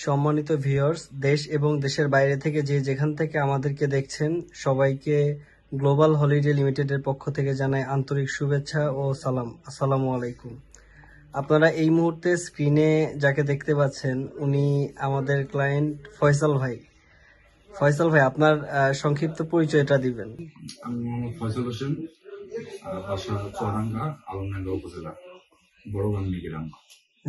সম্মানিত ভিউয়ার্স, দেশ এবং দেশের বাইরে থেকে যে যেখান থেকে আমাদেরকে দেখছেন সবাইকে গ্লোবাল হলিডে লিমিটেডের পক্ষ থেকে জানাই আন্তরিক শুভেচ্ছা ও সালাম। আসসালামু আলাইকুম। আপনারা এই মুহূর্তে স্ক্রিনে যাকে দেখতে পাচ্ছেন উনি আমাদের ক্লায়েন্ট ফয়সাল ভাই। ফয়সাল ভাই, আপনার সংক্ষিপ্ত পরিচয়টা দিবেন। আমি মোহাম্মদ ফয়সাল হোসেন, বাসা চুয়াডাঙ্গা, আলমডাঙ্গা উপজেলা, বড়গাংনী গ্রাম।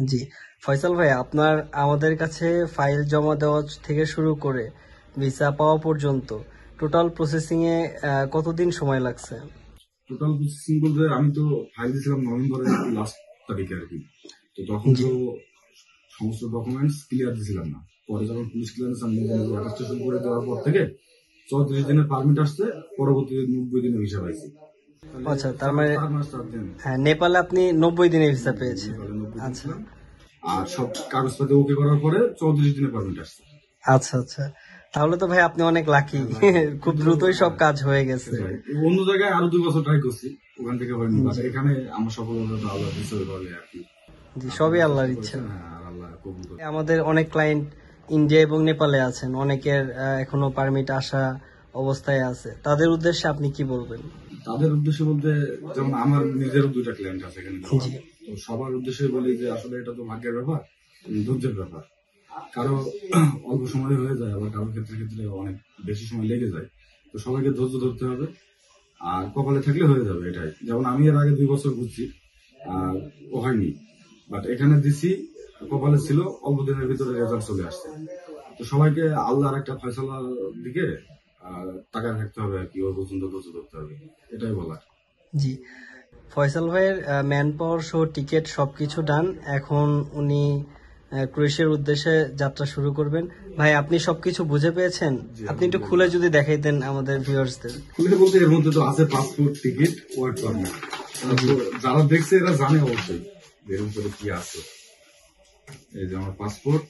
জি ফয়সাল ভাই, আপনার আমাদের কাছে ফাইল জমা দেওয়া থেকে শুরু করে ভিসা পাওয়া পর্যন্ত টোটাল প্রসেসিং এ কতদিন সময় লাগছে? টোটাল প্রসেসিং বলতে আমি তো ফাইল দিয়েছিলাম নভেম্বরের লাস্ট তারিখে আর কি। তো তখন তো সমস্ত ডকুমেন্টস ক্লিয়ার দিয়েছিলাম না। পরে যখন পুলিশ ক্লিয়ারেন্স আমি রেজিস্ট্রেশন করে দেওয়ার পর থেকে 34 দিনের পারমিট আসছে, পরবর্তীতে 90 দিনের ভিসা পাইছি। আচ্ছা, তার মানে হ্যাঁ, নেপালে আপনি 90 দিনের ভিসা পেয়েছেন। আচ্ছা, আর সব কাগজপাতি ওকে করার পরে 34 দিনের পারমিট আসছে। আচ্ছা আচ্ছা, তাহলে তো ভাই আপনি অনেক লাকি, খুব দ্রুতই সব কাজ হয়ে গেছে। অন্য জায়গায় আরো 2 বছর ট্রাই করছি, ওখান থেকে হয়নি। এখানে আমার সফলতা আল্লাহ দিতে পারে আর কি। জি, সবই আল্লাহর ইচ্ছা। আল্লাহ কবুল করে। আমাদের অনেক ক্লায়েন্ট ইন্ডিয়া এবং নেপালে আছেন, অনেকের এখনো পারমিট আসা অবস্থায় আছে। তাদের উদ্দেশ্যে আপনি কি বলবেন? তাদের উদ্দেশ্যে বলতে, যেমন আমার নিজেরও 2টা ক্লায়েন্ট আছে এখানে, তো সবার উদ্দেশ্যে বলি যে আসলে এটা তো ভাগ্যের ব্যাপার, ধৈর্যের ব্যাপার। কারো অল্প সময় হয়ে যায়, আবার কারোর ক্ষেত্রে অনেক বেশি সময় লেগে যায়। তো সবাইকে ধৈর্য ধরতে হবে, আর কপালে থাকলে হয়ে যাবে এটাই। যেমন আমি এর আগে 2 বছর ঘুরছি, আর ও হয়নি, বাট এখানে দিছি, কপালে ছিল, অল্প দিনের ভিতরে রেজাল্ট চলে আসছে। তো সবাইকে আল্লাহর একটা ফয়সালার দিকে তাকায় থাকতে হবে আর কি, ওর পর্যন্ত ধৈর্য ধরতে হবে, এটাই বলার। জি, ফয়সাল ভাইয়ের ম্যান পাওয়ার সহ টিকিট সবকিছু ডান। এখন উনি ক্রোয়েশিয়ার উদ্দেশ্যে যাত্রা শুরু করবেন। ভাই, আপনি সবকিছু বুঝে পেয়েছেন? আপনি একটু খুলে যদি দেখাইতেন আমাদের ভিউয়ার্সদের। খুলে বলতে এর মধ্যে তো আছে পাসপোর্ট, টিকিট, ওয়ার্ক পারমিট। যারা দেখছে এরা জানে অবশ্যই এর উপরে কি আছে। এই যে আমার পাসপোর্ট,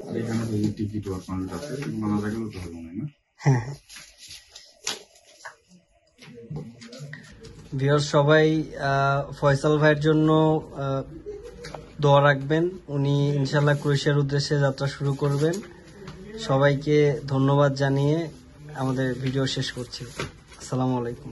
আর এখানে টিকিট, ওয়ার্ক পারমিট আছে, মানা রাখলেও তো হবে না। হ্যাঁ, ভিউয়ার্স সবাই ফয়সাল ভাইয়ের জন্য দোয়া রাখবেন। উনি ইনশাল্লাহ ক্রোয়েশিয়ার উদ্দেশ্যে যাত্রা শুরু করবেন। সবাইকে ধন্যবাদ জানিয়ে আমাদের ভিডিও শেষ করছি। আসসালামু আলাইকুম।